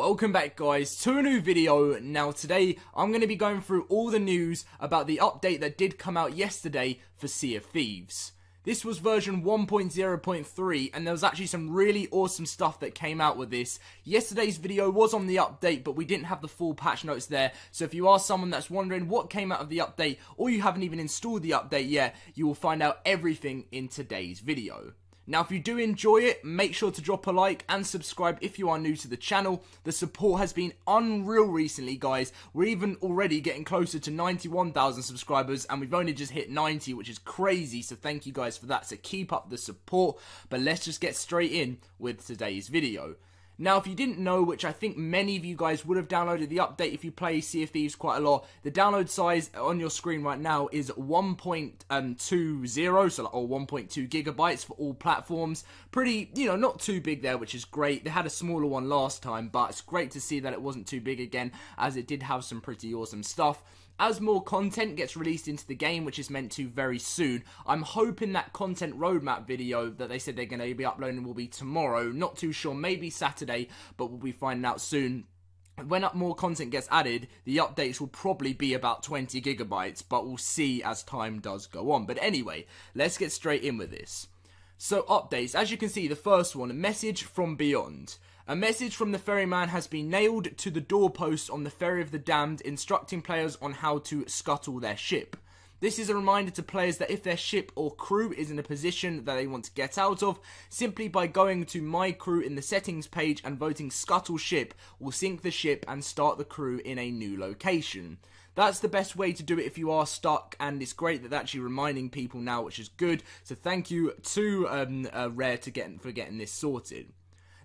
Welcome back guys to a new video. Now today I'm going to be going through all the news about the update that did come out yesterday for Sea of Thieves. This was version 1.0.3 and there was actually some really awesome stuff that came out with this. Yesterday's video was on the update but we didn't have the full patch notes there, so if you are someone that's wondering what came out of the update or you haven't even installed the update yet, you will find out everything in today's video. Now if you do enjoy it, make sure to drop a like and subscribe if you are new to the channel. The support has been unreal recently guys. We're even already getting closer to 91,000 subscribers and we've only just hit 90, which is crazy, so thank you guys for that. So keep up the support, but let's just get straight in with today's video. Now, if you didn't know, which I think many of you guys would have downloaded the update if you play Sea of Thieves quite a lot, the download size on your screen right now is 1.20, so or 1.2 gigabytes for all platforms. Pretty, not too big there, which is great. They had a smaller one last time, but it's great to see that it wasn't too big again, as it did have some pretty awesome stuff. As more content gets released into the game, which is meant to very soon, I'm hoping that content roadmap video that they said they're going to be uploading will be tomorrow. Not too sure, maybe Saturday, but we'll be finding out soon. When more content gets added, the updates will probably be about 20 gigabytes, but we'll see as time does go on. But anyway, let's get straight in with this. So updates, as you can see, the first one, a message from beyond. A message from the ferryman has been nailed to the doorpost on the Ferry of the Damned, instructing players on how to scuttle their ship. This is a reminder to players that if their ship or crew is in a position that they want to get out of, simply by going to My Crew in the settings page and voting Scuttle Ship will sink the ship and start the crew in a new location. That's the best way to do it if you are stuck, and it's great that they're actually reminding people now, which is good. So thank you to Rare for getting this sorted.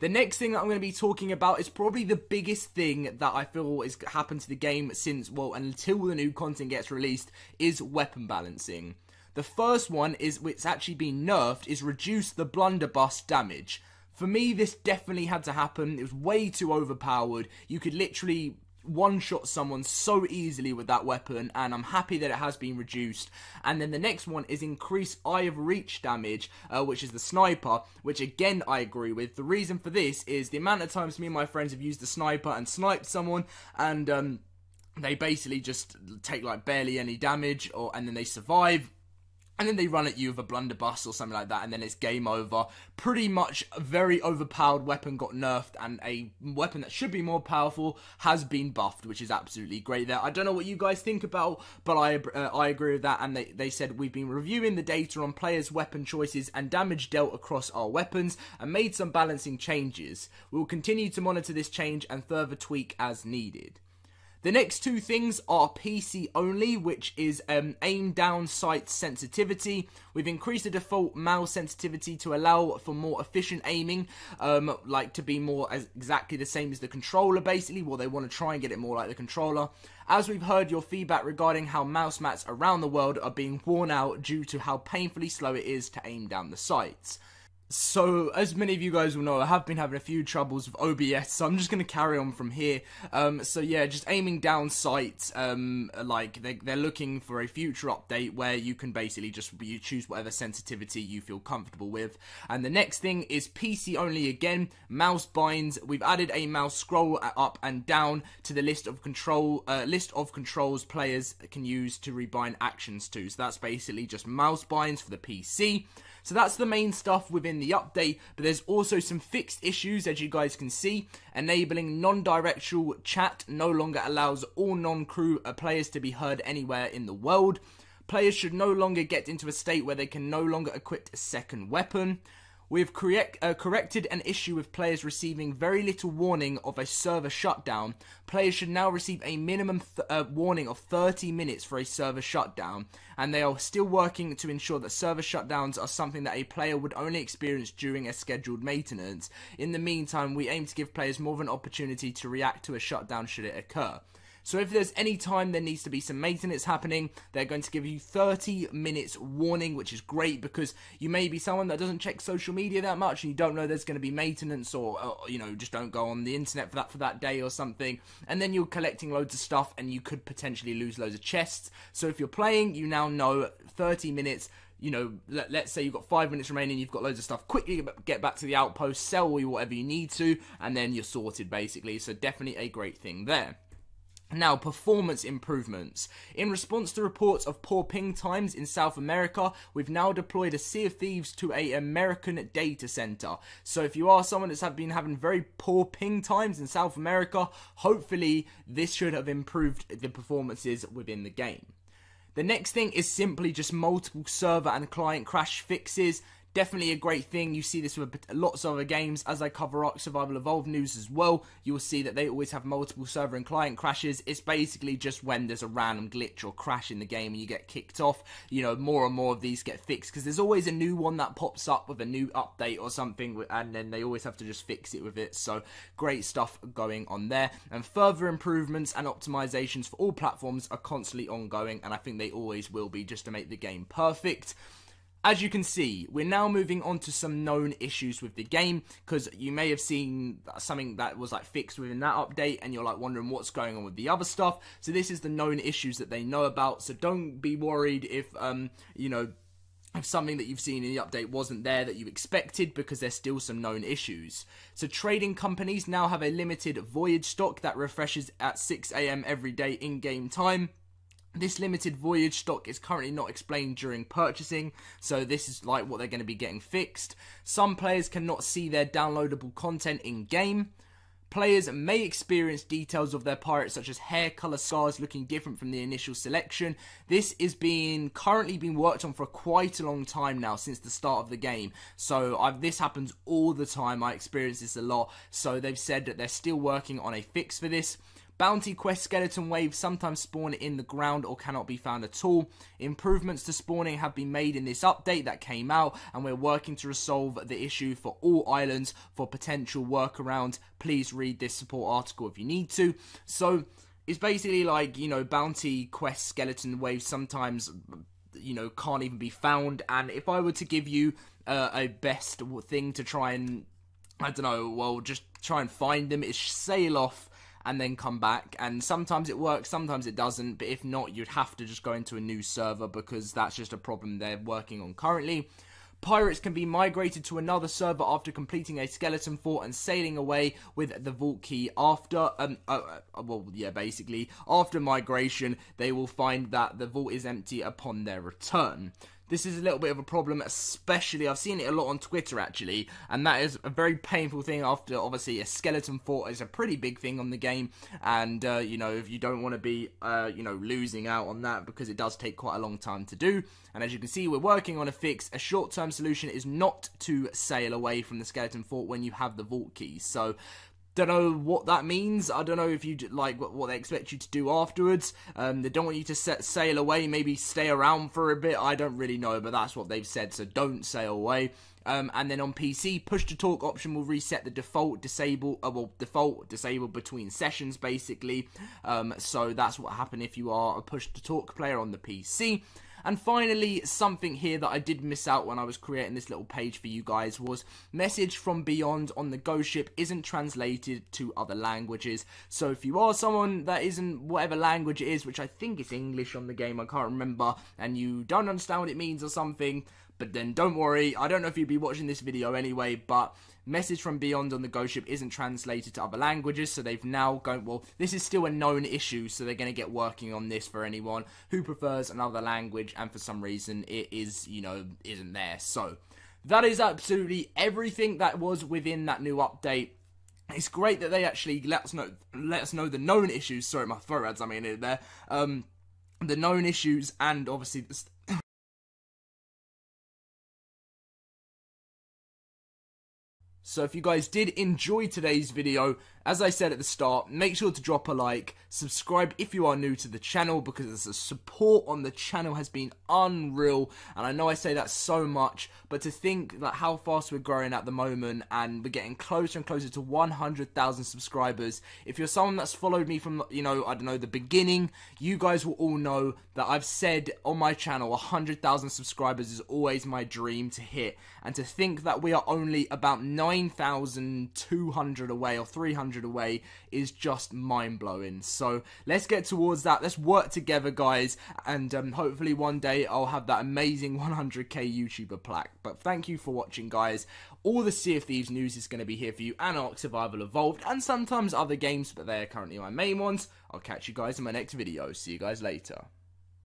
The next thing that I'm going to be talking about is probably the biggest thing that I feel has happened to the game since, well, until the new content gets released, is weapon balancing. The first one is, which actually been nerfed, is reduce the blunderbuss damage. For me, this definitely had to happen. It was way too overpowered. You could literally one-shot someone so easily with that weapon, and I'm happy that it has been reduced. And then the next one is increase eye of reach damage, which is the sniper, which again I agree with. The reason for this is the amount of times me and my friends have used the sniper and sniped someone, and they basically just take like barely any damage, and then they survive. And then they run at you with a blunderbuss or something like that, and then it's game over. Pretty much a very overpowered weapon got nerfed, and a weapon that should be more powerful has been buffed, which is absolutely great there. I don't know what you guys think about, but I agree with that, and they said we've been reviewing the data on players' weapon choices and damage dealt across our weapons, and made some balancing changes. We will continue to monitor this change and further tweak as needed. The next two things are PC only, which is aim down sight sensitivity. We've increased the default mouse sensitivity to allow for more efficient aiming, like to be more exactly the same as the controller basically. Well, they want to try and get it more like the controller. As we've heard your feedback regarding how mouse mats around the world are being worn out due to how painfully slow it is to aim down the sights. So, as many of you guys will know, I have been having a few troubles with OBS, so I'm just going to carry on from here. So yeah, just aiming down sights, like they're looking for a future update where you can basically just choose whatever sensitivity you feel comfortable with. And the next thing is PC only again, mouse binds. We've added a mouse scroll up and down to the list of controls players can use to rebind actions to. So that's basically just mouse binds for the PC. So that's the main stuff within the update, but there's also some fixed issues, as you guys can see. Enabling non-directional chat no longer allows all non-crew players to be heard anywhere in the world. Players should no longer get into a state where they can no longer equip a second weapon. We've corrected an issue with players receiving very little warning of a server shutdown. Players should now receive a minimum warning of 30 minutes for a server shutdown, and they are still working to ensure that server shutdowns are something that a player would only experience during a scheduled maintenance. In the meantime, we aim to give players more of an opportunity to react to a shutdown should it occur. So if there's any time there needs to be some maintenance happening, they're going to give you 30 minutes warning, which is great because you may be someone that doesn't check social media that much and you don't know there's going to be maintenance, or just don't go on the internet for that day or something, and then you're collecting loads of stuff and you could potentially lose loads of chests. So if you're playing, you now know 30 minutes, you know, let's say you've got 5 minutes remaining, you've got loads of stuff, quickly get back to the outpost, sell whatever you need to, and then you're sorted, basically. So definitely a great thing there. Now, performance improvements. In response to reports of poor ping times in South America, we've now deployed a Sea of Thieves to an American data center. So if you are someone that's been having very poor ping times in South America, hopefully this should have improved the performances within the game. The next thing is simply just multiple server and client crash fixes. Definitely a great thing. You see this with lots of other games. As I cover Ark Survival Evolved news as well, you will see that they always have multiple server and client crashes. It's basically just when there's a random glitch or crash in the game and you get kicked off. You know, more and more of these get fixed because there's always a new one that pops up with a new update or something, and then they always have to just fix it with it. So great stuff going on there. And further improvements and optimizations for all platforms are constantly ongoing, and I think they always will be, just to make the game perfect. As you can see, we're now moving on to some known issues with the game, because you may have seen something that was like fixed within that update and you're like wondering what's going on with the other stuff. So this is the known issues that they know about, so don't be worried if you know, if something that you've seen in the update wasn't there that you expected, because there's still some known issues. So trading companies now have a limited voyage stock that refreshes at 6 AM every day in-game time. This limited voyage stock is currently not explained during purchasing, so this is like what they're going to be getting fixed. Some players cannot see their downloadable content in-game. Players may experience details of their pirates such as hair color, scars looking different from the initial selection. This is currently being worked on for quite a long time now, since the start of the game. So this happens all the time. I experience this a lot. So they've said that they're still working on a fix for this. Bounty quest skeleton waves sometimes spawn in the ground or cannot be found at all. Improvements to spawning have been made in this update that came out, and we're working to resolve the issue for all islands for potential workaround. Please read this support article if you need to. So it's basically like, you know, bounty quest skeleton waves sometimes, you know, can't even be found. And if I were to give you a best thing to try and, I don't know, well, just try and find them, is sail off and then come back, and sometimes it works, sometimes it doesn't, but if not, you'd have to just go into a new server, because that's just a problem they're working on currently. Pirates can be migrated to another server after completing a skeleton fort and sailing away with the vault key after, basically, after migration, they will find that the vault is empty upon their return. This is a little bit of a problem, especially, I've seen it a lot on Twitter actually, and that is a very painful thing after, obviously, a skeleton fort is a pretty big thing on the game, and, you know, if you don't want to be, you know, losing out on that, because it does take quite a long time to do, and as you can see, we're working on a fix. A short-term solution is not to sail away from the skeleton fort when you have the vault keys, so don't know what that means. I don't know if you like what they expect you to do afterwards. They don't want you to sail away, maybe stay around for a bit. I don't really know, but that's what they've said, so don't sail away. And then on PC, push to talk option will reset the default disable between sessions, basically. So that's what happened if you are a push to talk player on the PC. And finally, something here that I did miss out when I was creating this little page for you guys was message from beyond on the ghost ship isn't translated to other languages. So if you are someone that isn't whatever language it is, which I think is English on the game, I can't remember, and you don't understand what it means or something, but then don't worry, I don't know if you'd be watching this video anyway, but message from beyond on the ghost ship isn't translated to other languages, so they've now gone, well, this is still a known issue, so they're going to get working on this for anyone who prefers another language, and for some reason it is, you know, isn't there. So that is absolutely everything that was within that new update. It's great that they actually let us know the known issues. Sorry, my throat had something in it there. The known issues, and obviously So if you guys did enjoy today's video, as I said at the start, make sure to drop a like, subscribe if you are new to the channel, because the support on the channel has been unreal, and I know I say that so much, but to think that how fast we're growing at the moment, and we're getting closer and closer to 100,000 subscribers. If you're someone that's followed me from, you know, I don't know, the beginning, you guys will all know that I've said on my channel 100,000 subscribers is always my dream to hit, and to think that we are only about 9,200 away, or 300 100 away is just mind-blowing. So let's get towards that. Let's work together, guys, and hopefully one day I'll have that amazing 100k YouTuber plaque. But thank you for watching, guys. All the Sea of Thieves news is going to be here for you, and Ark Survival Evolved, and sometimes other games, but they are currently my main ones. I'll catch you guys in my next video. See you guys later.